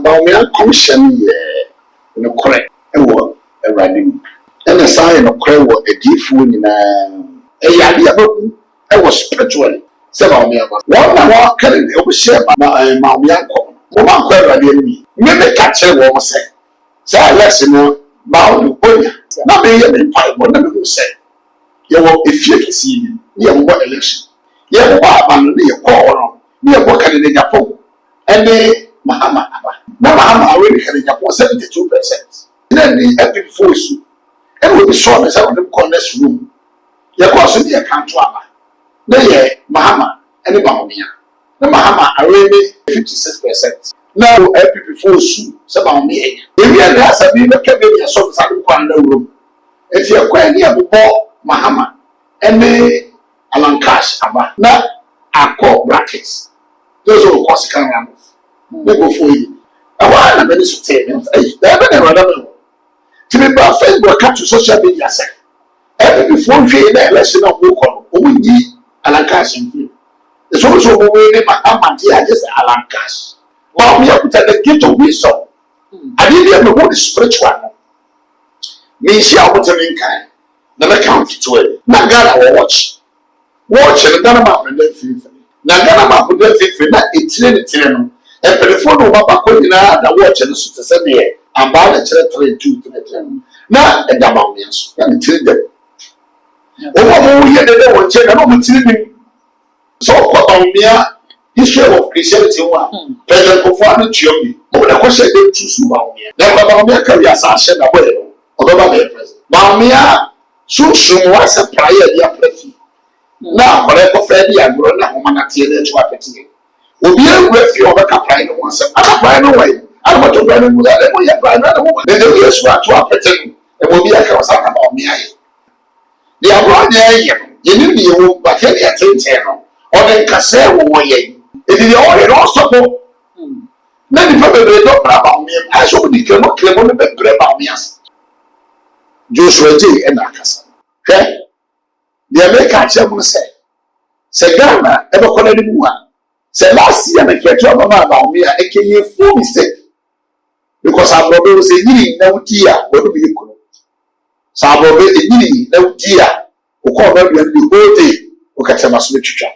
about me commission in a correct a riding. And a sign of cry what a deep food in a idea I was spiritually. Several me about 1 hour carrying the share by my uncle. One quite me. Maybe catch a woman say. Say, lesson, bound to not be a pipe, whatever you say. You will if you can see me. You have what election. You have what near call. You have what in Japan. And they, Mahama. Now, Mahama already had in Japan 72%. Then the epic force. And will be sure as I want to call this room. Your cousin, your country. Nay, Mahama, and the Baumia. The Mahama already 56%. Now, epic force, some of me. If you have a bit of Kevin, some room. If you're quite near Mahama, and they Alan Cash, Abba, not our core brackets. Those who cost can run. They go for you. I want a minute to tell you. To be brought Facebook come to social media, say. Every before you hear lesson of book on, we need Alan Cash in you. It's also a way Mahama, just Alan Cash. Well, we have put the gift of wisdom. I didn't even know the spiritual. Me, she are put in kind. Never count to it. Nagana watch. Watch and Ghana map and then feel. Nagana map and then feel that it's in and telephone over Bacolina, the watch and the Sunday, and balance 3 2 3. Now, and the mountains, and tell them. Over here, they don't check and tell me. So, on mere history of Christianity, President Kofano Chiobi, over the question they choose about me. Never about me, career, Sasha, away, or over the president. Now, me. So was a prior dear pretty. Now, whatever Freddy and Brother Humanity to a petty. Will be a refuge of a caprino once. I'm a prime away. I want to run with that. We have another woman. Then the years were to a petty. It will be a cause about me. They are brought there. You knew you, but any attention. Or then Cassell will ye. It is all it also. Then the probably don't about me. I should be cannot claim on the bed about me. Joshua J. and Akasa. Okay? The American chairman said, say Ghana, ever connected one. Say last year, I can't talk about me, I can't full mistake. Because our brother was a year, no dear, what do you call it? So our brother, a year, no dear, who called them the whole day, who catch a mass literature.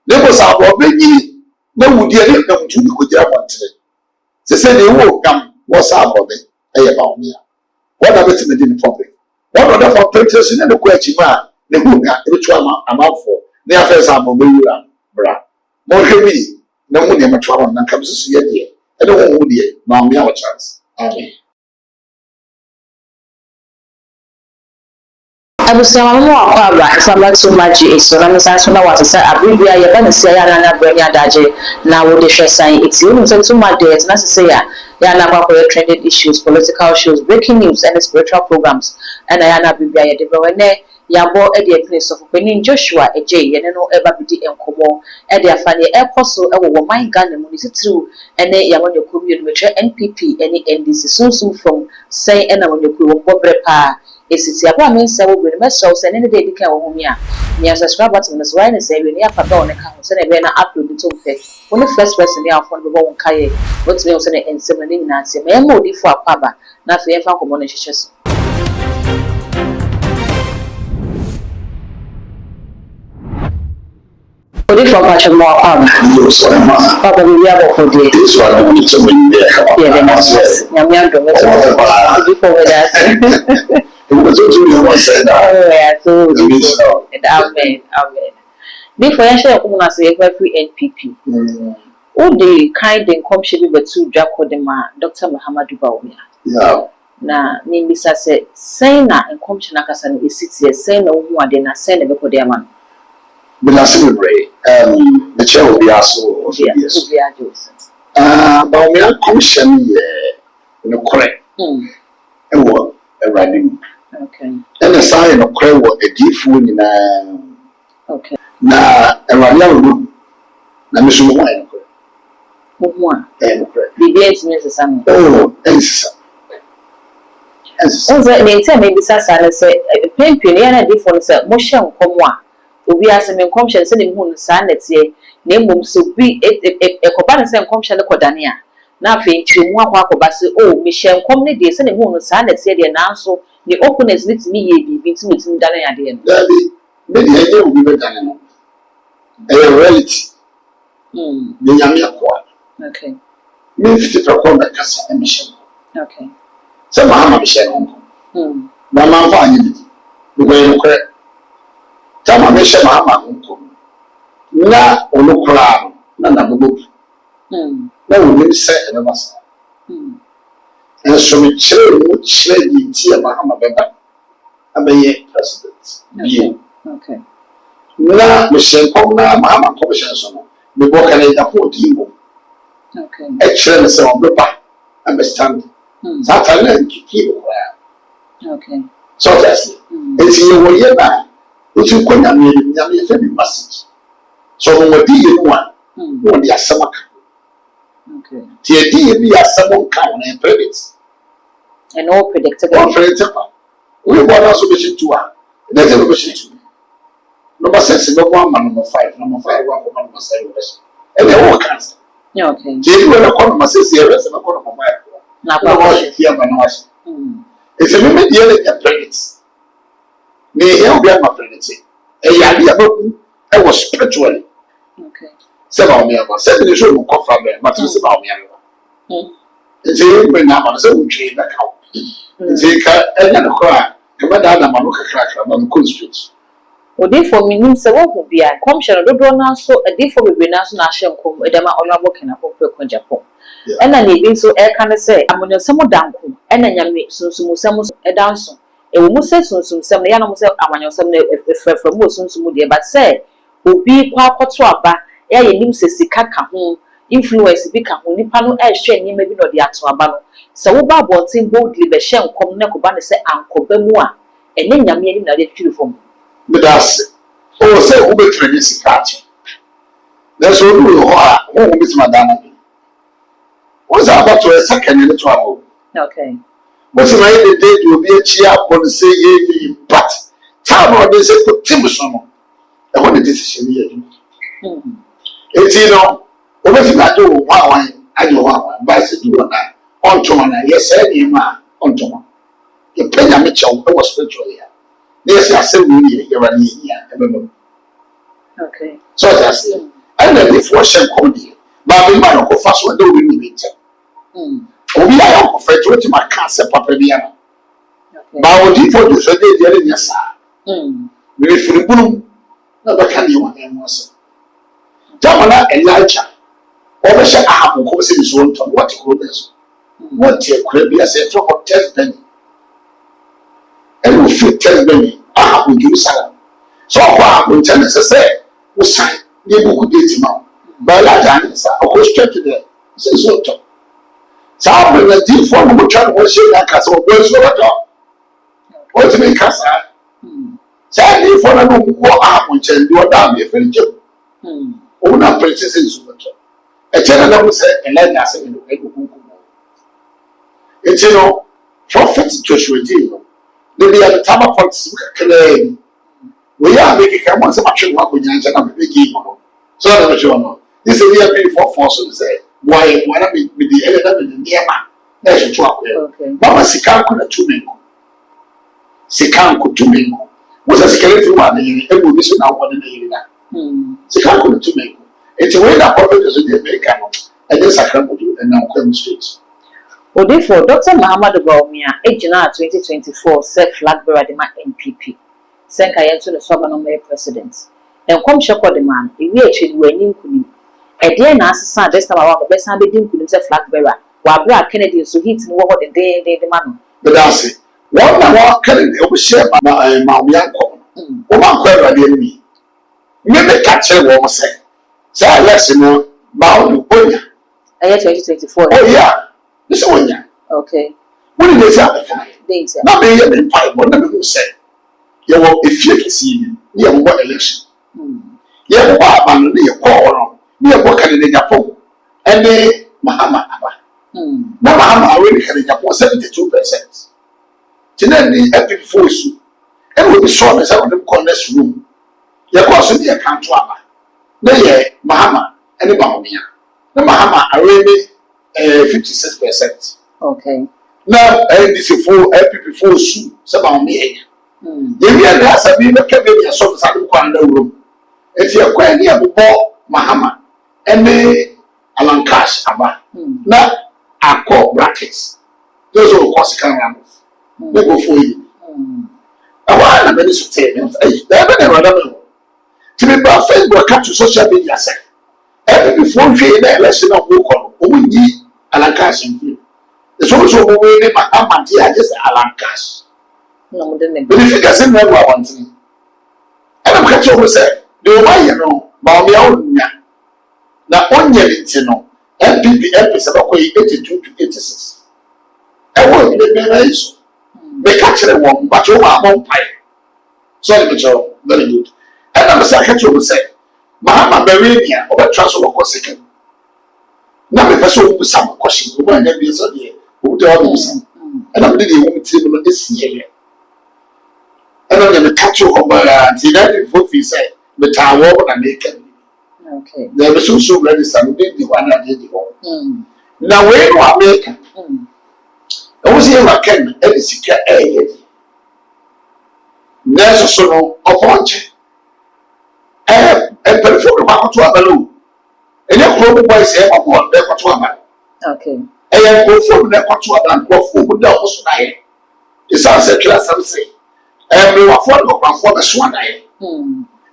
There was our brother, no dear, no to be good. They said they won't come, what's our brother, about me. What are we in the public? What other for purchasing and the question, the who got which one I'm out for? The affairs are mobile, bra. More heavy, no money, I'm a trouble, and comes to see it. I don't want to be now, me our chance. Amen. I was saying, if I'm not so much, so I'm saying, what I said, I believe you are going to say, I'm bringing a danger now with the share sign. It's you, so too much, it's necessary. Yana trending issues, political issues, breaking news, and spiritual programs. And I am Bibia Debrone, Yabo, Eddie Place of Benin Joshua, a J, and no ever be and Como, Eddie Fanny Apostle, a my gun, and is it true? And then Yamon Community, NPP, any NDC, soon from say, and I want to go Brepa. It's a woman, so with myself, and any day they can home here. Near subscribe button is why I say, when you have a bone account, and I upload the two things. When the first person they are from the bone kaye, what's me also in 7 Nancy, may more for a papa, not for your communications. What if I watch more Papa, we have a whole day. This one, I want to tell you, yeah, then I said, before with us. It was also said that. Oh, yeah, so amen. Before I share a say every NPP. Oh, the kind and come she be to Jakodema, Dr. Muhammadu Baumia. Yeah. Na Nimbisa said, Sena and Comchinakasan is 6 years, say no one, then I send a Bekodeman. But I celebrate, the chair will be also. Yes, Baumia commission, correct. And what a writing. Okay. And the sign of cry what a deep food in okay. Na a room. Na Miss Wine. One. And the dates, Mrs. Sam. Oh, as they tell me, besides, I say, a pimpin, and a difference, motion, come one. We are some incomption, sending moon, sun, let's say, name so be a companion, and comption, the Codania. na fe nchimu akwa akobase o Michelle kom ne de se ne hu no sa na tie de na so the openness with me ye bibi ti metimi dane ya de no Daddy, maybe I know we better than a reality. The Yamia Kwa. okay Me 50% that Casa emission. okay Some Mahama Michelle. Mama Vani, the way you correct. Tama Misha Mahama uncle. Na Olukra, Nana Bubu. No, we say in a massa. And so we chill, the tea Mahama Beba. I be president. Okay. Na Michelle Kona, Mahama Commission. The book and a poor deal. Okay. Actually, some of understand. That I learned to keep aware. Okay. So that's it. It's your way now. Which you couldn't have made message. So when we did one, when they are summer. Okay. The idea be a summer count and credits. And all predictable. All predictable. We want us to be to one. There's a question to me. Number 6, number 1, number 5, number 5, number 7. And they all cancer. Okay. You will call my sister, and a corner of my wife. Here, my wife. It's a woman dealing in credits. May help my pregnancy. A idea I was spiritually. Okay. Several me about 7 years old, come from there, but it's about me. It's a when I'm on some tree that out. It's a cry. Come down and look a crack on the cool streets. Ode for me nim se wo hu bia commission dodo na so ade for bebe na so na hye nkom edema honorable kenafo preko Japan ena na ebi so e kan se amonyosem danko ena nyame sunsumusem edanso e wo mu se sunsumusem na ya na mu se amonyosem na efrefre mu sunsumu de but se obi kwa akoto aba ya ye nim se sika ka ho influence bi ka ho nipa no e hwe nyema bi no de ato aba no se wo ba botin boldly be hye nkom na ko ba ne se ankoba mu a ene nyame ni na de twiri fom. But that's oh, say, who be training Sikachi? That's all you are, who is Madame. What's about to a second in the trouble? Okay. What's my day to be a cheer on the say, but tell me they say put Timberson. I want a decision here. It's what I do, I know one, but I said, you and I, on to one, yes, any man, on to one. You pay a Mitchell, I was spiritually. Yes, I said, we here. Okay. So that's it. And then if we shall come here, but the man of first one don't really meet him. We are on for to my cancer, Papa Diana. But what you for you, so they did yes, sir. We for the boom, never can you want him was. Jamala Elijah, or shall I have course in his own tongue? What could this? What could be as a drop of 10 penny? And we fit 10 penny. I will use salad. So I will tell us to say, we sign the book date now. But I go straight to the so top. So I bring a deep form of trying to worship that castle, boys over top. What to make us? So I need for them who are on chain, you are down here for the job. Una princess in super top. A general will say, and let us say, it's prophet Joshua Deal. Maybe at the time of politics, claim. We are making a once a much work with Yansan and making so I don't know. This is a very for force to say, why not be with the element in the near man? That's a truck. Mama Sikan could a 2 mingo. Sikan could 2 mingo. Was a skeleton one, and will listen out one in the area. Sikan could 2 mingo. It's a way that prophet is in the American, and this I can do and now come streets. Therefore, Dr. Muhammad Baumia, Ejina 2024, said flag bearer the NPP. Senka Yentu the Swabano Mayor President. And come check what the man, if we actually were in Kunim. A dear Nancy San, just about the best I didn't couldn't say flag bearer, while Brad Kennedy so heat and what the day the man. But that's it. One more Kennedy over share my Mamiako. One query me. Maybe catch a woman say. Say, let's know, Bound, oh yeah. I 2024. Oh yeah. This one, yeah. Okay. What did they say at the time? Data. Not being in pipe, what never will say. You will, if you can see me, you have what election. You have what man, you call, you have what can in Japan. And they, Mahama Abba. Now, Mahama already had in Japan 72%. Today, the epic force you. And will be shown as I want to call this room. Your course in the account to Abba. No, yeah, Mahama, and the Bahamia. The Mahama already. 56%. Okay. Now, this is for people for su, some me. The real answer be the Canadian sort of Saddle room. If you're quite near the ball, Mahama, and the Alan Cash, Abba. Now, I call brackets. Those are cost can run. They go for you. I want a minute to tell me. They're never to be brought Facebook catch social media. Every before you hear lesson of book on, we need Alan Cash in you. It's also moving my Amantia, just Alan Cash. No, didn't. But if you can send them one thing, and I'm catching over say, the way you know, Mammy own ya. Now, on your know, MPP episode of 82 to 86. I won't be very so. They catch them one, but you are one pie. Sorry, Mitchell, very good. And I'm a secretary will say, Mahama Barinia over transfer of second. Now, if I saw some question, who might be so dear, who do all this, and I'm really want to this year. And I'm going to catch you over until that book he said, the tower and make it. Okay. There was also ready some big one I did you. Now, where do I make it? I was here like Ken, and it's a there's a son of punch. And perform about to a balloon. And your global boys say, I want them to a man. Okay. And I go from them to a man, go for the house. It sounds a class, I say. And we were for the swan.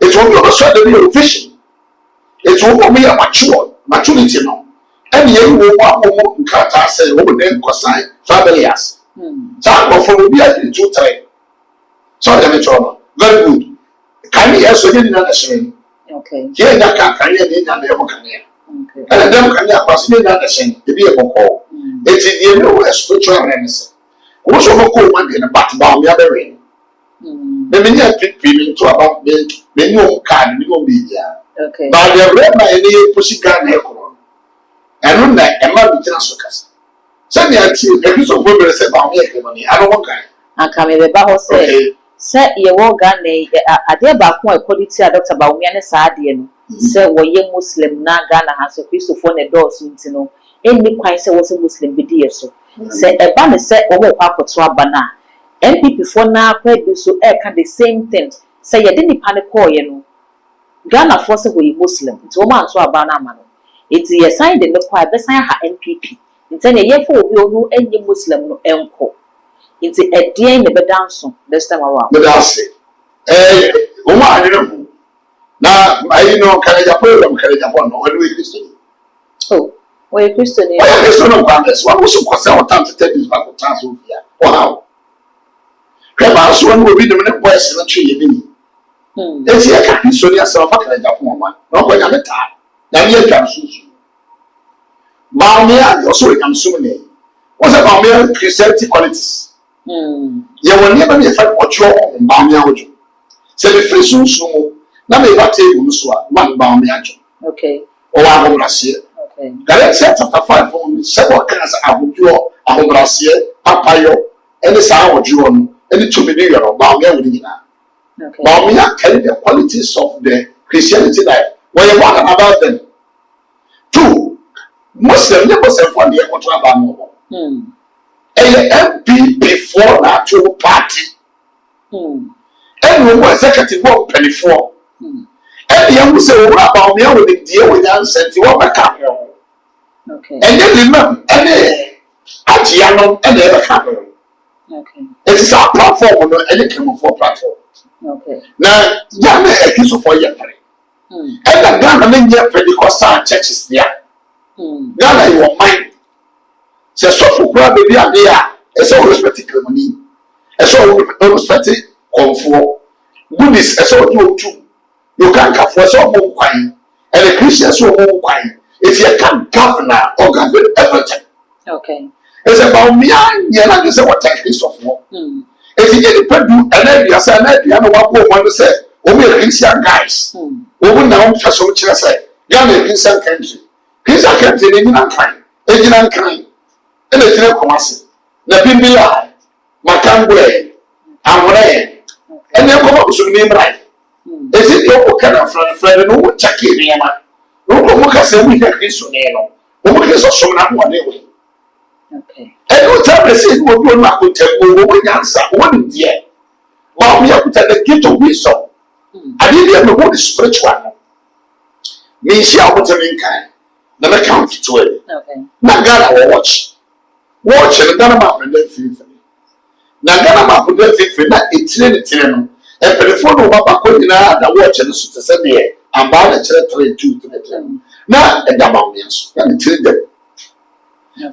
It won't be a certain fishing. It won't be a maturity now. And you will want more cut us and over them cosine, fabulous. Time for me at 2 times. So, very good. Can you also get another saying? Okay. Here, that can you need another can you? And then can you pass me another saying to be a call? It is the new spiritual renaissance. Also, a cool one in a bat about the other ring. The many are premium to about the new card, new media. Okay. But the red by any pussy gun echo. And on that, a man with transfers. Send me a tea, a piece of women said about money. I don't want guy. And come in the Baho say, Sir, you won't gun a dear back one quality a doctor about me and a sardian. Sir, were young Muslim, now Ghana has a Christopher a door soon to know. Any quite say was a Muslim be dear so. Say a banner said over Papa to a banner. MPP for now, quite do so air can the same thing. Say you didn't panic call, you know. Ghana forces were Muslim, it's woman to a banner man. It's a sign in the choir, best I have MPP. It's a year for you, any Muslim no enco. It's a dear in the bed down soon, this time around. But I'll say, woman, I know. Now, I know, can I program, can I one, when we Christian? Oh, where Christian? Well, there's no promise. What was so concerned time to take this back of chance over here? Wow. Perhaps one will be the minute boys in the tree. Let's see, I can't be so yourself. I can't have one. Not when I'm a time. Now, you can choose. Baumia, you're so consuming. What's about mere Christianity qualities? You will never be a fact what you're on Baumia. Say the first soon, now may not take one Baumia. Okay. Or I will see it. Okay. Galatians chapter 5 on several kinds of Abujo, Abubrasia, Papayo, and the sound of Juon, and the 2 million of Baumia within that. Okay. Baumia carry the qualities of the Christianity life. What you want about them? 2. Muslim never said for the Equatorial MP before the actual party. And we were executive work penny for. And the young say, what about me with the deal with the answer to what back up? Okay. And then remember, any Ajiano and the other camera. Okay. It is our platform or any camera for platform. Okay. Now, Yana a kiss for your party. And the Ghana Ninja Pentecostal churches there. Ghana, your mind. So, for grab baby, it's all respected money. It's all respected comfort. Goodness, it's all you too. You can't have for some more wine, and the Christians will more wine. If you can governor or govern everything. Okay. It's about me, and I say what I Christopher. If you get the do, and then you say, and you know what woman say, we are Christian guys. We will now just so much say, Ghana Christian country. Christian country, Indian kind, and the General Commerce. The Bimbila, Macambwe, Amore, and then come up with name right. Is it your kind of friend, no check in Yama? No, Moka say we have Christian, Omo ke so so na mo ne we. Okay. And no time they say we do na ko tempo we nyansa won die. Ma me akuta the gift of wisdom. Ade dey me who the spiritual. Me share what me kan. Na me count to it. Okay. Na Ghana watch. Watch the Ghana map and then feel. Na Ghana map and then feel na etire no. E telephone no ba ko nyina da watch no so se dey. Amba na kire 3 2 3. Na e da ma me so. Na etire dem.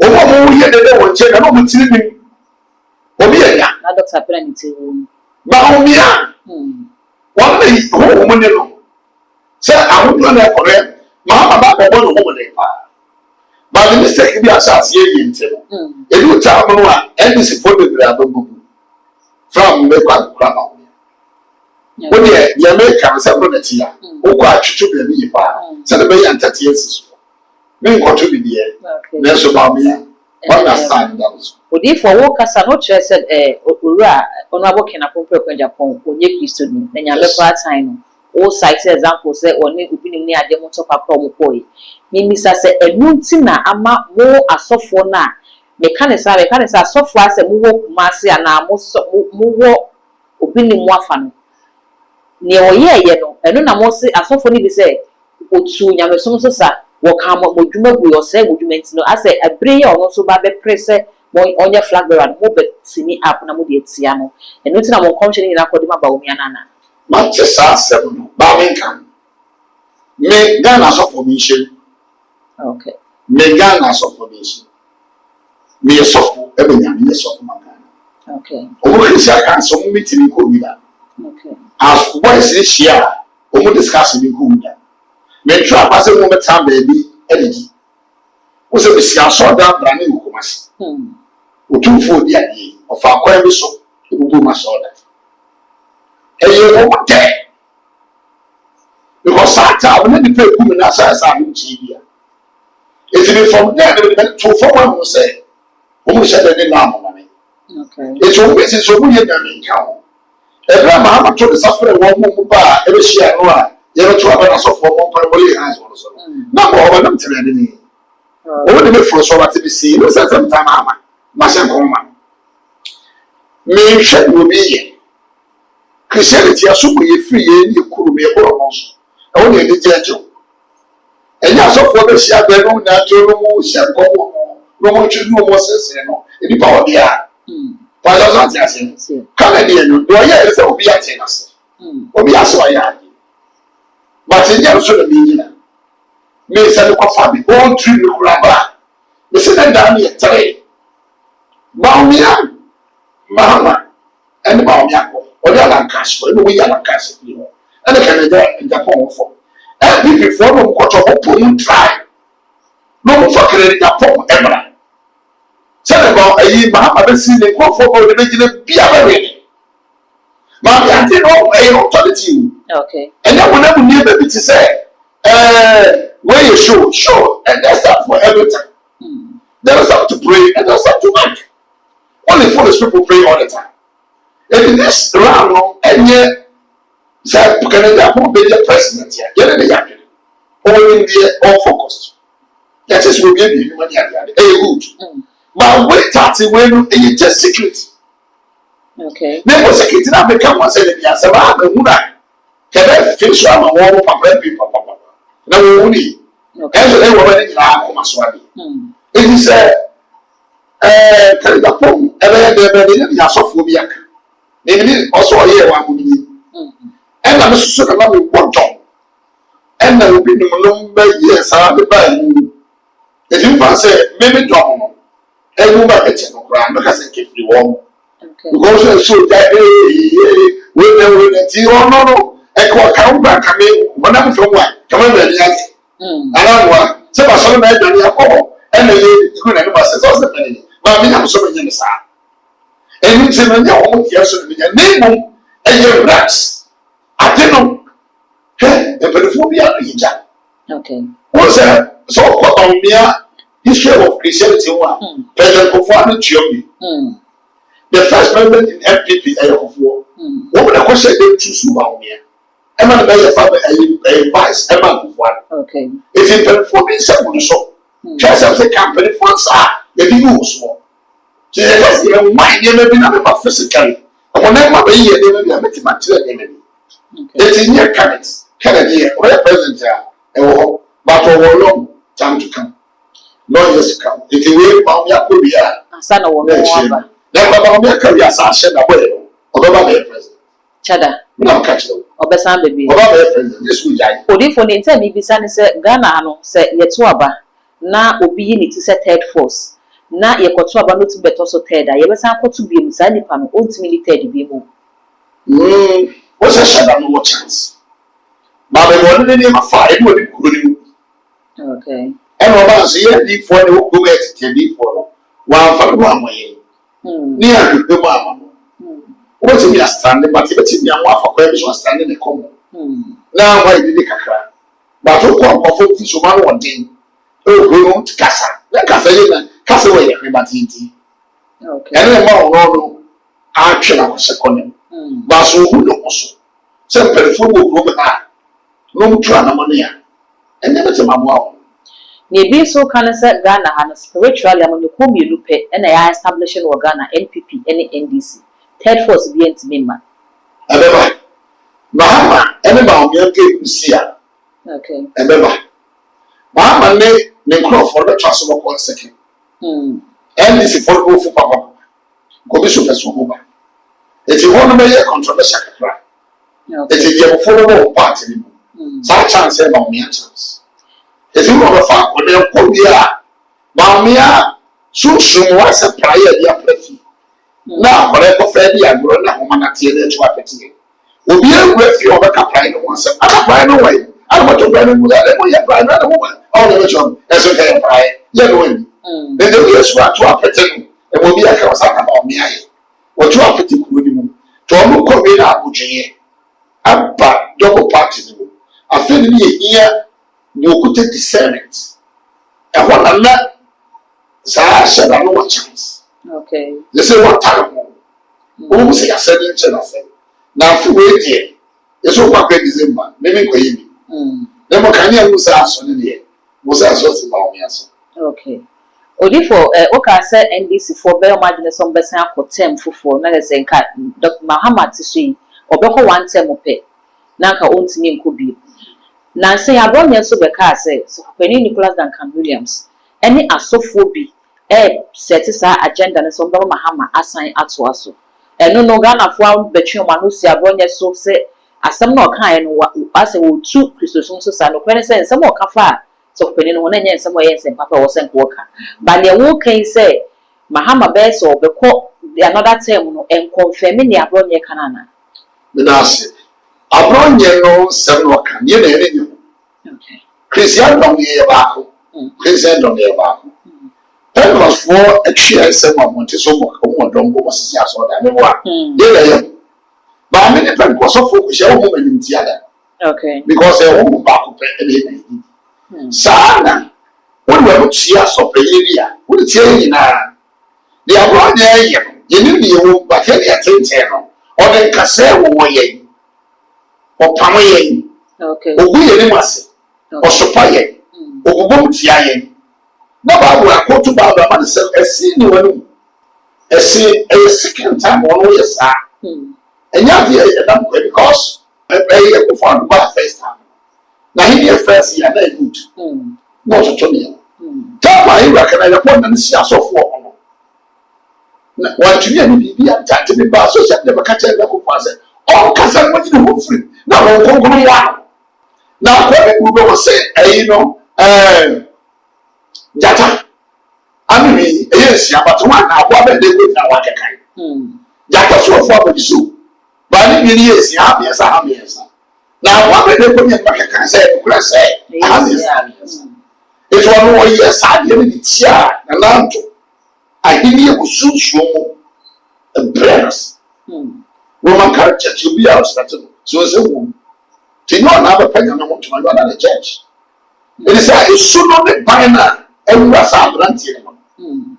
Omo mo ye de won che na no mo tiri ni. Obi ya. Na doctor pera ni ti wo. Ba omi ya. Wọ́n lè wọ́n wọ́n ní lọ. Ṣé àwọn ọdún náà kọ̀rẹ́ máa bàbá àbọ̀bọ̀ ní wọ́n lè pa. Bàbá mi sẹ́kì bí aṣọ àti èyí ń tẹ̀. Èdè òtí àwọn ọmọ wa ẹni sì fọ́ bèbèrè àbẹ̀gbọ̀gbọ̀. Fúlàmù mẹ́kọ̀ àkùkọ̀ àbà wọn. Ó ní ẹ̀ yẹ mẹ́kà ń sẹ́kọ̀ náà ti yà. Ó kọ́ àtútù bẹ̀rẹ̀ yìí pa. Sẹ́ni bẹ́ẹ̀ yà ń tẹ̀tí ẹ̀ sì sọ. Mí nkọ̀tún bìbí yẹ. Nẹ́ẹ̀sọ̀ bá mi yà. Wọ́n yà sáà ní dáhùn sọ. Odiifo wo kasa no kyerɛ sɛ owura ɔno abɔke na pompɛ kwa Japan onye Kristo ni na nyame kwa time no wo cite example sɛ ɔne obi ne ni ade mo to papa mo kɔe mimisa sɛ ɛnu nti na ama mo asɔfo na meka ne sɛ asɔfo asɛ mo wɔ kumase ana mo wɔ obi ne mo afa no ne ɔyɛ no ɛno na mo se asɔfo ne bi sɛ otu nyame som so sa wɔka mo dwuma gu ɔsɛ mo dwuma nti no asɛ abere yɛ ɔno so ba bɛpre sɛ onye flag bearer mo betini app na mo de etia no eno nti na mo convention ni na kodi ma ba omi anana ma te sa asem no ba me kan me Ghana so formation okay me Ghana so formation me sofo e be nyame me sofo ma Ghana okay o mo hisa kan so mo meeting ko mi da okay as boys is share o mo discuss mi ko mi da me try pass mo me time baby edidi o se be sia so da bra ne ko mas otumfo di ade of akwa bi so ebubu ma so da eye wo te because sata we need to pay kum na sa no GBA if you from there they to for one say o mo shede ni na mo mane okay it's o bi so mo ye na me ka ho ebra ma ma to the safre wo mo ba e be share no a ye no to aba so for mo pa wole hands wo so na mo ba nam tire ni o de me for so what be see no say sometime ama ma se ko ma me hwe wo bi ye Christianity aso ko ye free ye ni kuru me boro no so e wo ne de jeje enya so for be sia be no na to no mo sia ko no mo twu no mo sese no e pa wo dia pa so so ti ase kana de no do ye se obi ate na se obi aso ya but enya so na me nyina me se ko fa bi on tree no kura ba me se na da me tare Baumia, Mahama, and the Baumia, or the Alancash, or the Alancash, and the Canada in Japan for. And people before them got a open try. No fucking in Japan, ever. Tell about a year, Mahama, the scene, they go for the original Pia. Mammy, I didn't know a authority. okay And then whenever near baby to say, where you show, and that's that for every time. There is something to pray, and there's something to make. Only foolish people pray all the time. And in this round, and yet, say, Canada won't be the president here. Get the yakin. All in the all focused. That is will be human yakin. Good. But wait at it when you just secret. okay Then was secret now become one said, yes, around the moon. Can I finish on a wall of people? No, only. As they were in our Swadi. It is Kalidapom, ever the Yasophobia. They also a year one would be. And I'm so about one job. And there will be no longer years I'll be buying. If you fancy, maybe John, and move back at the ground because I keep you warm. Because so that with the tea or no, and call come back, come in, when I'm from one, come on, and I want, so I saw my daddy at home. And the good animal says, also the penny. But I have so many years. And it's in your own years of the name and your rats. I don't know. Hey, the pedophobia region. okay What's that? So called mere history of Christianity. President Kofi Annan. The first president in MPP of war. What would I question them choose about me? Emma Bayer Father, a vice, Emma of one. okay It's in pedophobia, some of the shop. Just as a company for us, the news. Just your mind, you may be not physically. And whenever be here, they may be a bit material. It's in your cabins, Kennedy, represent but over long time to come. No years to come. If you wait for me, I could be a son of one. Never about me, career, I said away. Although I present. Chada. No catch them. Obesan baby. This would die. Odi for the time, maybe Sunny said Ghana, no, said Yetuaba. Na obi ni ti se third force na ye kwoto aba no to beto so third a ye besan kwoto bi mu sa nipa no ontimi ni third bi mu what's a shada no chance ba be won ni ma fa e mo ni kuro ni okay e no ba so ye di for ni wo go get ti di for wa fa no amoye ni a hwe mu ama wo ti mi stand but e ti mi anwa fa kwa bi so stand ni kom na wa di kakra ba to ko fi so ma no den oh, Casa. Let Casa, Casa, where you're okay. And then more, actually, I was second. But so who knows? Some football group, no trying money, and never to my mom. Maybe so can I say Ghana and spiritually among the whom you look at and I establishing Ghana, NPP, any NDC. Third force be anti-member. Remember, Mahama, anybody will see her. Okay. Remember, Mahama, ne for the transfer of 1 second. And this is for both Papa. Go be super super. If you want to make a controversial cry, it is your follow party. Such chance about me a chance. If you want to find what they'll call me, Mamia, soon was a prayer, dear Pretty. Now, whatever fair and grown up, humanity to a petty. Will be a refuge of a captain once. I'm a away. I want to run with that woman. All the job as a hair pie, yellow. Then the years were to a pretend and will be a house about me. What you are pretty good. To a look of it up, Abba, double party. I feel here you could take discernment. And what I'm not, I said, I know what chance. Okay. They say, what time? Who say I said it? Now, for wait here, it's over December. Maybe for you. Then what can you say? Okay. Odi for Oka said NDC for Bell Margin some person for term for na say nka Dr. Mahama Tisui obeko one term ope na nka ontimi nkobi na say abronya so beka say so Penny Nicholas Duncan Williams any asofo bi set sa agenda na so Bell Mahama assign ato aso eno no Ghana fo betwe ma no si abronya so say asem na okan no ase wo tu Christosom so sa no kwene say nsem okafa so Penny no na nya nsem o yes papa wo sen ko ka ba le wo kan say Mahama be so obeko another term no en confirm ni abronya kanana Menase abronya no sem no kan ye na ene nyu okay Christian don ye ba ko Christian don ye ba ko because for actually sem of monte so mo ko don go wasisi aso da me wa ye na ye ba me ne pen ko so focus ye wo manim ti ada okay because e wo ba ko pe e sana when we see us of area we say na the abronya ye ni ni wo ba ke ya tete no o de kase wo ye o pamo ye okay o gu ye ni mase o sopa ye o bom tia ye na ba wo akoto ba ba ma se esi ni wonu esi e second time on we sa enya de e na because e ko for ba first time na he dey first year na good no to tell tell my reckon I put na si asofo ono na wa tuni ani bibi atante bi ba so se de ba ka che na ko kwase on kasa mo ni ho free na won konkon ya na ko be bu be say no jata ami yes ya but one na abo be de go na wa kekai jata so fo ba so ba ni ni yes ya be sa ha be sa na wa be de ko ni ba kekai say ko say ha be sa it's one more year sad ni tia na lanto ahini e kusunsuo mo prayers Roman Catholic Church will be out starting so say wo ti no na ba panya na mo tuma na the church it is a suno ne bana e wura sa brantie no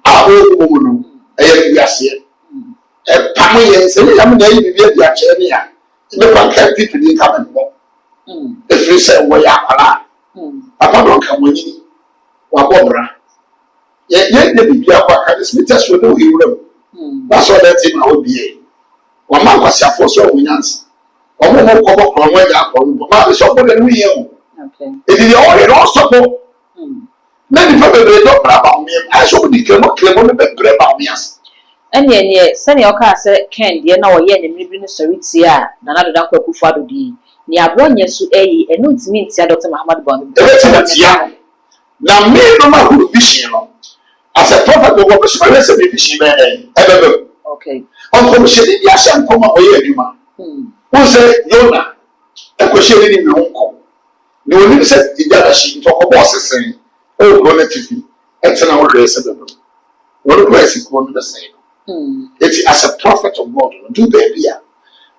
a o mo no e ye biase e pamo ye se ya mo na yi bibia dia kire ne ya me pan kan people ni ka me mo e free say wo ya kwala papa don ka mo ni wabobra ye de bibia kwa ka this meter so no hiwura that's all that thing I be wa ma kwasi afo so wunyansa omo mo ko bokro mo ja akọ ma be so for the new year okay it is all it also na di fa be do bra ba mi I so di klemo no be bra ba mi as ene sani oka se Ken de na wo ye ne mribi no soriti a na na dodan kwakufu adodi ni abonye su enu ntimi ntia Dr. Muhammad Bonu ebetia na me no ma hu vision no as a prophet go go so say vision be ebebe okay on ko shedi dia shan ko ma oye aduma won say Yona e ko shedi ni me won ni woni say ijara shi to ko boss sen o go na tifi e tena wo re say bebe won ko esi ko no say it's as a prophet of God do baby ya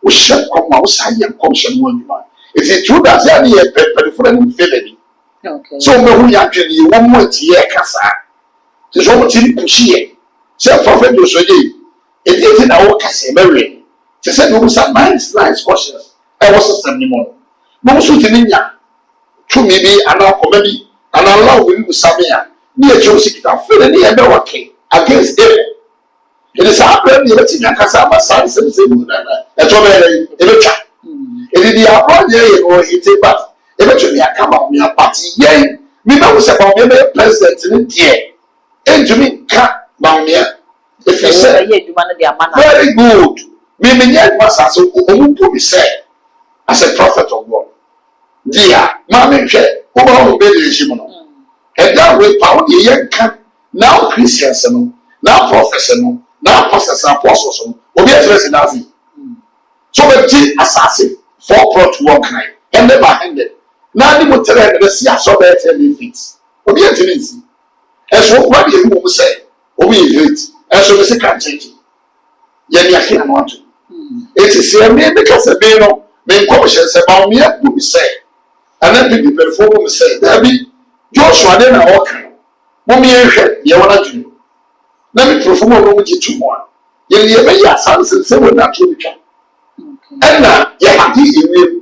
we shall come out say come shall one man it's true that ya ni e friend feeling okay so me hu ya dwene ye won mo tie kasa so so mo ti pushi ye say prophet do so ye it is na wo kasa mewe te say no say nice questions I was system ni mo no so ti nya to me bi ana koma bi ana allow we sabe ya ni e cho sikita feel ni e be working against it. It is happening in the Casama Sans and Simon. That's all it is. It is the apology or it's a but eventually I come out, me a party. Yea, me know about me president in India. And to me, cat, Mamia. If you say, very good. Me, yet must also who me say, as a prophet of God. Dear, Mammy, who will be the Shimono. And that way, power the young camp now Christians, now professional. Now pastors and apostles will be addressing nothing. So the tea assassin, 4 plot 1 kind, and never handed. Now they will tell them the sea so bad 10 feet. Will be a tendency. As what you will say, will be great. As so the second change. Yet I can't want to. It is a mere because a male main questions about me will be said. And then people before will say, there be Joshua then I walk. Mommy, you want to do. Na me perform no muji tumo ye be ya sanse se wona to bitwa na ye hadi ewe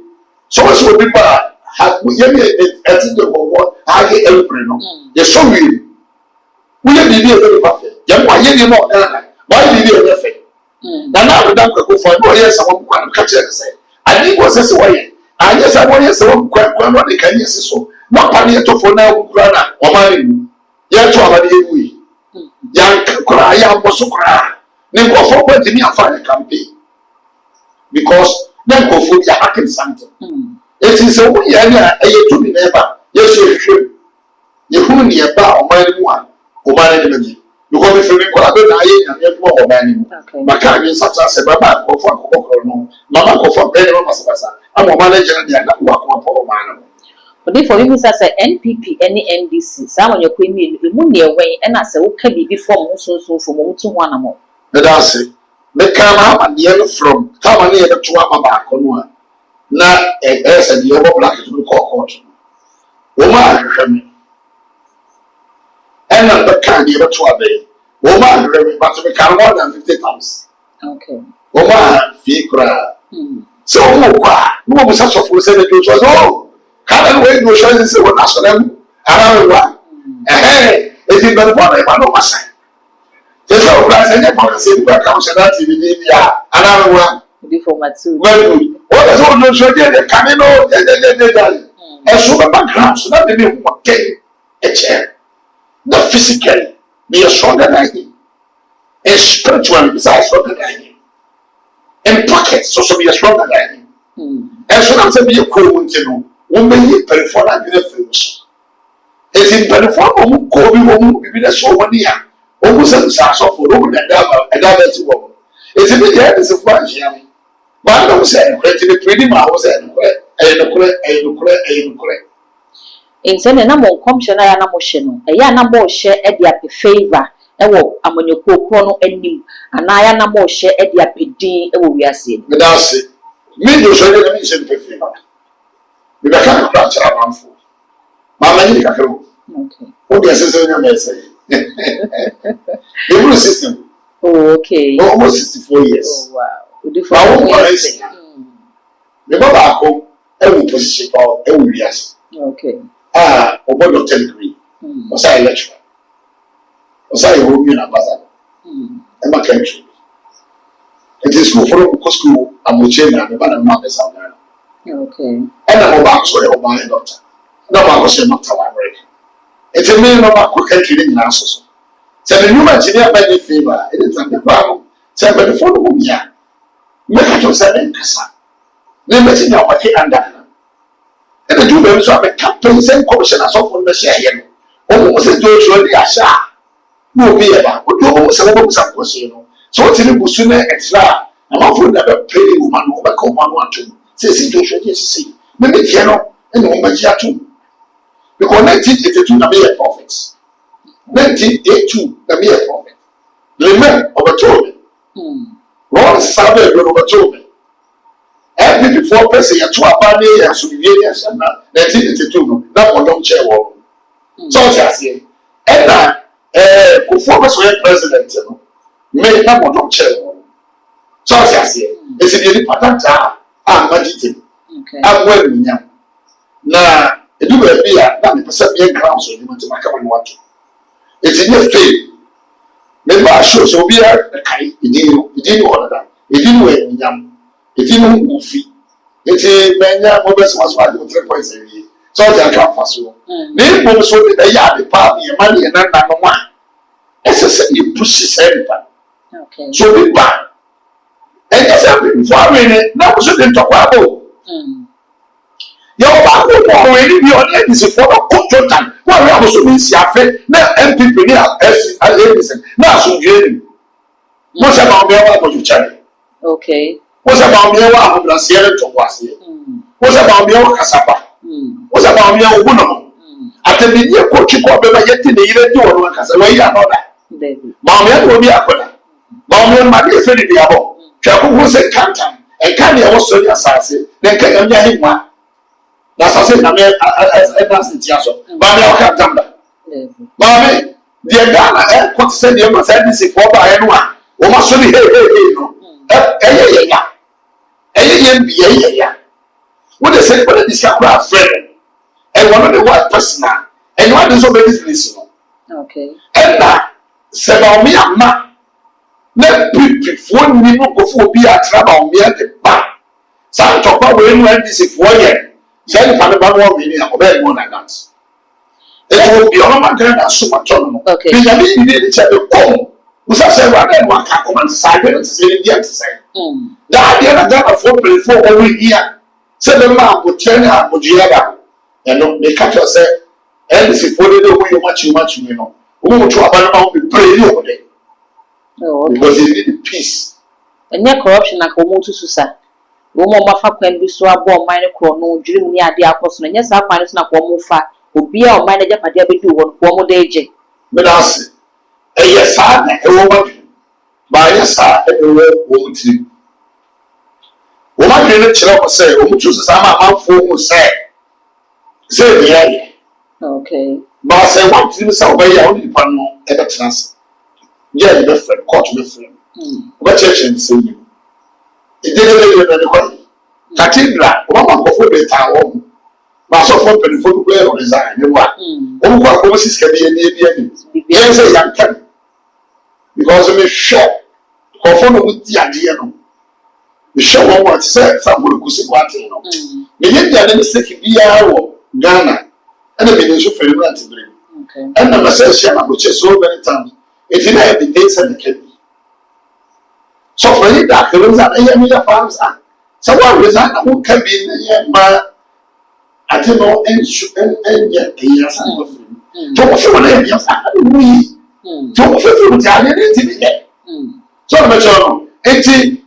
so so bi ba ha ye me eti de bobo ha ge elpre no ye so wi ye bi bi e be ba fe ye mo ye ni no na ba bi bi e fe na do dan ko fo no ye sa wo kwa ka che se ani go se se wo ye anye sa wo ye se wo kwa no de kan ye se so no pa ne to fo na wo kura na o ma ni ye to abade ye wi yan kura ya boso kura ne ko fo ko timi afa campaign because then ko fo ya happen something it is a we ya na e to bi na ba ye so hwehwe ye hu ni e ba o man mu a o man ni meji because me feel ko abe na ye na me ko o man ni mu maka ni sacha se ba ba ko fo ko no mama ko fo be ne ma basa ama o man na jana dia na ko ko o man no. But for you, say NPP, any NDC, some on your queen, you moon near way, and I say, okay, before so from 1 to 1 more. That's it. Me come out and the end from come near the 2 hour back on one. Now, as a the other black to be called. Woman, and not the kind of 2 day. Woman, but to become more than 50 pounds. Okay. Woman, fee cry. So, no, was such a fool said it was all. Can't wait no show say what national around one. It is better for them no massa. Just so class and for say we come say that TV around one. Before Matsu. Well, what is all no show there can no and so the background so that they be okay a chair. Not physically be stronger than him. And spiritually besides stronger than him. And pockets so be stronger than him. And so that's be a cool you know. One may be perform and be famous. It's in perform who call me be the so one year. Almost a sass of a woman and another woman. It's a bit head is a flash, yummy. But I don't say, the pretty mouse and correct. In sending a more commissioner and a motion, a yana more share at the favor, and walk among your chrono and new, and I am more share at the PD, and we are seeing. But that's it. Me, you should have mentioned favor. We can't crash our man for. Mamma, you can't go. Okay. What is your message? The new system. Oh, okay. Almost 64 years. Oh, wow. The Baba home, every position power, every yes. Okay. Obo doctor degree. was I lecturer? Was I a woman ambassador? And my country. It is school for school, I'm with China, and the man is out there. Okay. And I'm about to say, my doctor. No, I was a doctor, American. It's a million of our country in answers. So the new engineer by the fever, it is the problem. So by the phone of me, make it to 7 Cassa. Then let's see what he under. And the two members of the captain same commissioners of the share. Almost as though you are shy. No be about what you almost have question. So what's in the sooner extra? I'm often never pay woman who come 112. Say situation is see. Maybe Tiano and woman too. Because 1982 na be a prophet. 1982 na be a prophet. Le men overtold me. Ron Sabe overtold me. Every before person ya 2 abane ya subiye ya na 1982 na modom chair wo. So I say, and na before person president no. Me na modom chair wo. So I say, it's the patanta magite. Okay. Agwa nyam. Na edu ba bia na me pese be ground so ni mtima ka wani wato. Eti ne fail. Me ba show so obi a kai idini wala da. Idini we nyam. Idini ufi. Eti menya mo be so 3.7. So I can fast so. Ne mo so de ya de pa be ma ne na no ma. Ese you push center. Okay. So be ba. And yes, for me, now we shouldn't talk about. Your back will already be on the edge for a culture time. What we also mean, Siafe, now MPP near as now so you. What's about me? What you tell? Okay. What's about me? What I'm Sierra to was here? What's about me? Casapa? What's about me? Uno. At the year, coach, you call me yet in the year to one Casa. Why you are not that? Mamma will be a corner. Mamma, my dear friend, the above. Who said Canton, and Candy was so assassin, then can you him one? That's a sin, I mean, as it's Yaso, but I can't come back. Mammy, dear Ghana, what said you must have this for by anyone, or must be hey, what they said for the discovery friend, and one of the white person, and one is already listening. Okay. And that said, me, I'm not. Na before we no go for be a trouble me at the back. Some talk about when this for year. Say the man one we need about more than that. It will be on my grand and so much on. Okay. Because I mean, you need to come. We say rather one can come and decide when to say the say. That idea that for before over here. Say the man would turn her would you ever. And no, they catch us say, and this is for the way you much you know. Who will to about be pray over there. Oh, okay. Because they need peace. And your corruption like Omotu Susa. Woman Mafa can be so above minor chrono, dream near the apostle, and yes, I find it's not one fat, who be our manager, but there be do one more day. But I say, yes, I woman, by yes, I woman to woman didn't tell us, say, Omotu Sama, for say, yeah. Okay. But I say, what to say, obey only one ever chance. Yeah, different, quite different. What church and see you? It didn't really know. Cathedral, one of the town. But so for the foot where on design, you are. Oh, what was can be an Indian? Yes, a young can. Because of a shop, conform with the idea. The show what said, some will see what you know. The Indian mistake be our Ghana, and the ministry for the okay. And the message, which is so many times. It didn't have the dates and the kidney. So for you, that there was an farms. So what reason who can be in the year, I don't know, and yet a year. So what's your name? Yes, we. So what's your Italian? So I'm 18.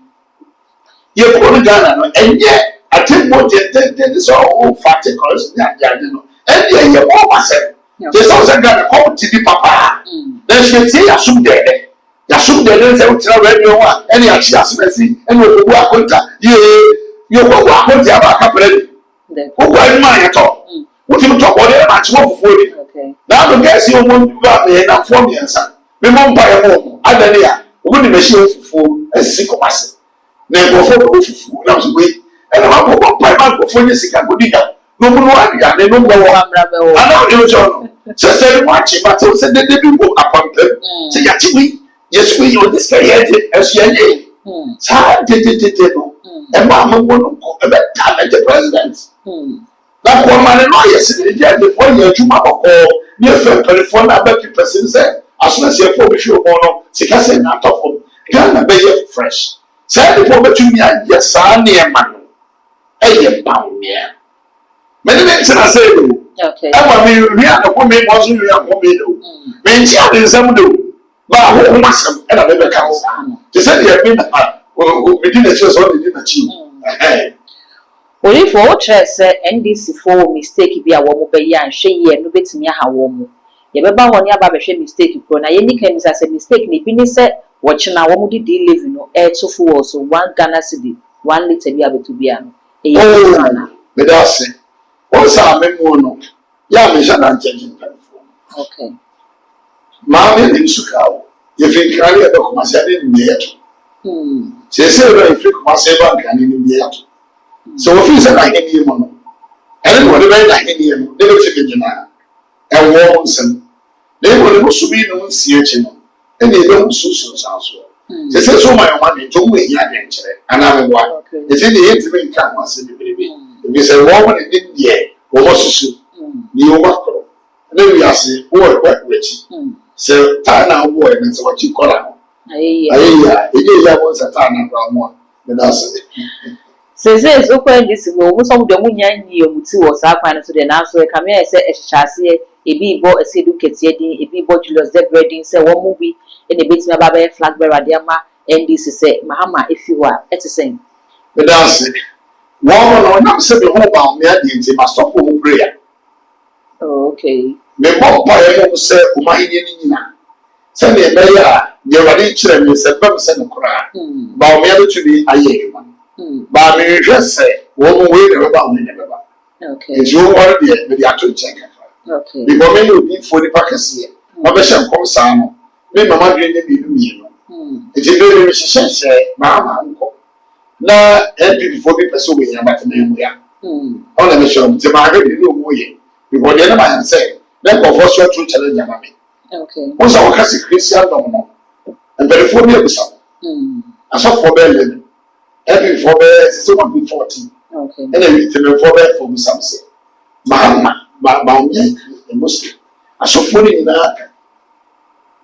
You're going to Ghana, and yet I think what they did is all fatty because and yet you're all myself. There's also got a call to the papa. Then she say, I should there. I should there. There's a radio one. Any actually has messy. And we will work on that. You will work on the other couple. Who are in my talk? What you talk about it much more for you. Okay. Now the guess you won't be back there and for me and son. We won't buy a home. I don't know. We wouldn't machine for a sick of us. Then go for the food. Now to wait. And I'm going to buy my phone. Yes, I could do that. No more. They don't go. I know you, John. Sister, watching, but I said they didn't go upon them. Say, yes, we on this guy as your name. Did and Mamma won't go a the president. That woman, no, yesterday, before you or near California, I bet you person said, as soon as you're for sure, she can say not of them. Gonna be fresh. Say the poor to me, yes, I near man. A pound near. Many things I say, okay. I mean, we are the woman wasn't real woman. When she had some do, but who must have and I never comes. She said, you have been we didn't just only didn't achieve. Only for chess NDC for mistake be a woman by yan, she no bit near her woman. You remember when you have a mistake, and any came as a mistake, Nipini said, watching our woman did live in air to full, so 1 Ghana city, 1 liter be able to be an. Oh, but that's it. What's our memory? Yeah, we shall not change in telephone. Okay. Mammy in Chicago, if you carry a book, must have in the air. She said, if you must have one can in the air. So if you said like any money, and whatever like any, they will take a general and warm some. They will also be no CHN, and they don't social also. She says, so my money, don't wait yet, and I'm one. It's in the intimate camp, I said, baby. If you say, woman in India, or what's the new macro? And then we are saying, oh, what which? So, Tana boy, and so what you call out. It is that was a Tana one, but that's it. Says, okay, this is no some of the Munyan you was up and to the answer. Come here, say, a chassis, a bee bought a sedu Ketiadi, a bee bought Julius Dead Reading, say one movie, and a bit of a flag bearer, Diama, and this is say, Mahama, if you are, it's the same. But that's it. Woman or not said the whole about me, I didn't must stop home prayer. Okay. Me more by say, my Indian. Send me a mayor, the Radichel, and said, send a cry. But me to be a year. But me just say, woman, wait about me never. Okay. It's your word, but you have to check. Okay. Because me will be 40 packets here. My bishop comes down. Me, mamma, didn't be me. It's a very rich say, Mamma, uncle. Na NPP for people so we are about me we are. All the mission to my head no way. Because the other man said, let go for short to challenge your mammy. Okay. Once our cousin Christian Domino and very 4 years. I saw for Berlin. NPP for Berlin is so 40. Okay. And then we tell for Berlin for some say. Mahama, Bambi, a Muslim. I saw 40 in the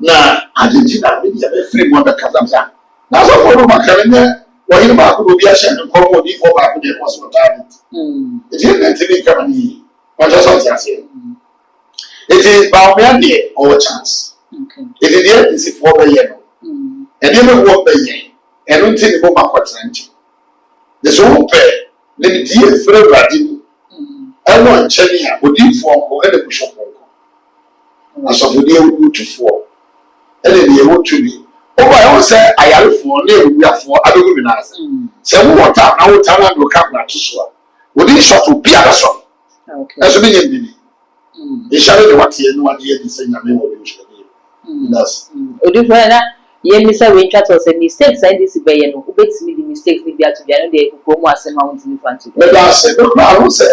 now, Argentina, maybe a free mother Kazamza. Now, so for my calendar. Why you back will be a shame and come with you for back with the was talent. It isn't to be coming. What just what I say? It is Baumian or chance. It is the end is for the yellow. And even what the yen, and don't take the book what's empty. The so pair, let me dear throw Radin. I want Chenia would do for any bishop. As of the day we go to 4. And then they want to be. Oh, I always say I have for name we are for other women. Say, what time I will tell them to come back to swap. Would this shot to be a song? Okay. That's a million. They shall know what you know, the same name. That's Mr. Winter was a mistake. I this bay who beats me the mistakes we get together. They go more as a mountain in front of but I said, I will say,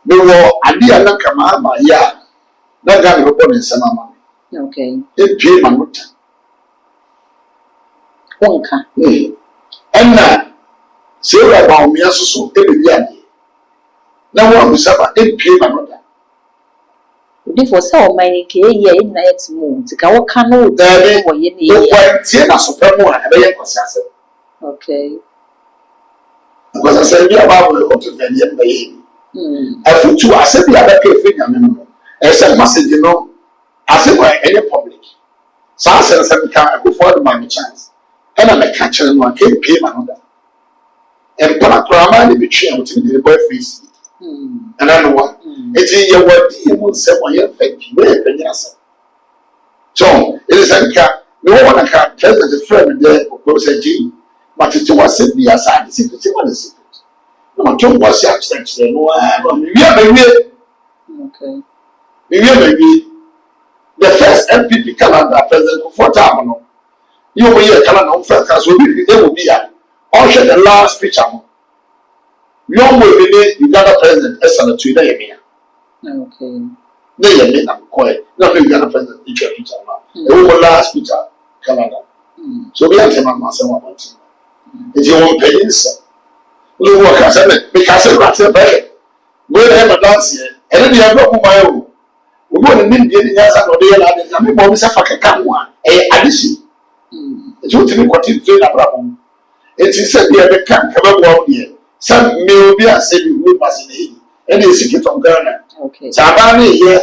no more, I did not come out my yard. That guy will put in some money. Okay. It came and Wonka. And now, say about me as so every year. Now, one was about 8 p.m. Therefore, so many year in night moon to go canoe there or any Siena Supremo and a young. Okay. Because I said, yeah, about to Venian by I put you, I said, the other thing, I said, message, you know, I said, why any public. So I said, I go for my chance. And I'm a catcher and one came pay my mother. And Panakrama be trained with the boy face. And I know what it's in your word, you will say, well, you're thank you. Where can you say? So it is a cat. No one can tell the friend there, of course, a G. But it was said, the aside, the secret, what is secret? No, don't watch the absence. No, we are maybe. Okay. We are maybe. The first MPP calendar president for Tamano. You will hear Calendar first, so they will be at. Also, the last picture. You will be Uganda president, Essana Tuida. Okay. na yɛ me na mekɔɛ na ɔno yɛ na president etwa picture ma ɛwɔ last picture Canada so obi ante ma asɛm wɔ abɔnten nti wɔn mpanyin nsɛm ɔno wɔ kasa ne mekasa kurate bɛyɛ wɔn yɛ ma danseɛ ɛne deɛ ɛbɛ ɔmo mayɛ o obi wɔ ne nim deɛ ne nyasa na ɔde yɛ laade na me bɔ ɔmo sɛ fa keka ho a ɛyɛ adehye nti wotumi kɔte nsuo na abra ho nti sɛ deɛ bɛka nkɛbɛ bɔ ɔmo deɛ sɛ mmea obi asɛ bi wo ba se ne yi ɛna esi kitɔn Ghana sɛ abaa ne yɛ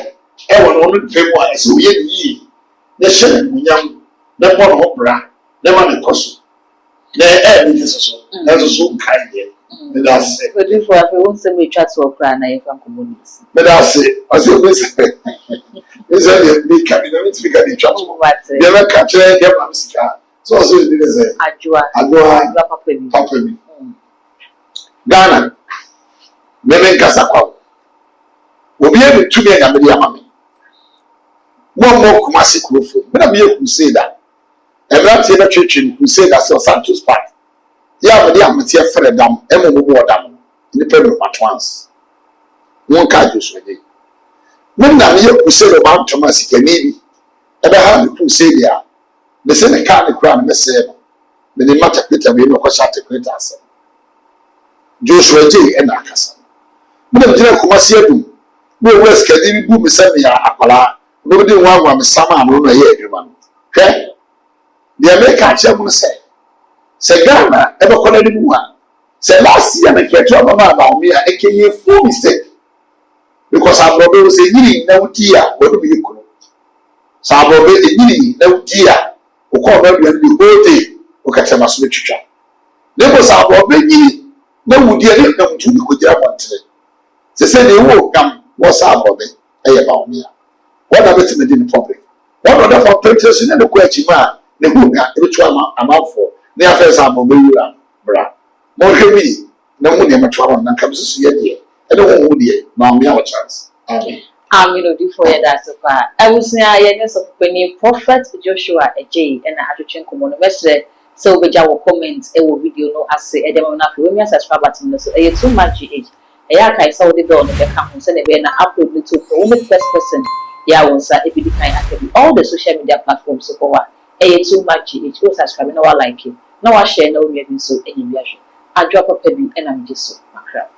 ɛwɔ no ɔno mpɛ mu a ɛsɛ oyɛ ne yie na hyɛ ne munyam na bɔ ne ho bra na ma ne kɔ so na ɛyɛ ne soso na soso nkae deɛ ne da ase. Odifo afɛ wɔn nsɛm etwa to ɔkora na yɛfa nkɔmɔ ne si. Ne da ase ɔsɛ obi sɛ ɛsɛ deɛ mi ka mi na mi ti mi ka de etwa to deɛ bɛ ka kyerɛ deɛ ma mi sika so ɔsɛ ebi ne sɛ adoa papa mi Ghana mɛmɛ nkasa kwa obi yɛ ne tumi ɛnyame de ama mi mo Kumasi kurofo mena mi yɛ crusader ɛmɛranteɛ bɛ twetwe ne crusader sɛ Santos Park yɛ a mɛde ameteɛ fɛrɛ dam ɛmo mo bɔ dam nipa no matwans wɔn ka adwoso ɛyɛ mena mi yɛ crusader ba ntoma sikani bi ɛbɛ ha ne crusader a ne sɛ ne kaa ne kura ne mɛsɛɛ no ne ne mata pita bi ne ɔkɔhyɛ atekwita asɛm Joshua J ɛna akasa mena mi gyina Kumasi adum no west kadi bi bu mi sɛ mi yɛ akwalaa no de nwa me sama no na yɛ adwuma no hwɛ deɛ meka akyerɛ mu sɛ Ghana ɛbɛkɔ na mu a sɛ last year na kɛtɔ mama ba me a ɛkɛyɛ full mistake because abrobe was nyiri na wuti a wɔde bi kuro sɛ abrobe nyiri na wuti a wokɔ na bia the whole day wokata maso betwitwa na ko sɛ abrobe nyiri na wudi a na mutu bi ko gyira bɔntere sɛ ne wo gam wɔ sɛ abrobe ɛyɛ ba me a what about in the public? What other for purchase in the question? The who got which one I'm for. The affairs are mobile, bra. More heavy, no money, I'm a trouble, and comes to see it. I don't want woody, now me our chance. Amen. I'm going to do for you that so far. I was near yes of penny prophet Joshua a J and I had to change common message. So we will comment a video no as say a demo enough women subscribe button so a too much age. A yaka saw the door on the account and a upload to only first person. Yeah, once I be kind all the social media platforms so far. Too much it was subscribing no I like it. No I share no review so any version. I drop a penny and I'm just so macra.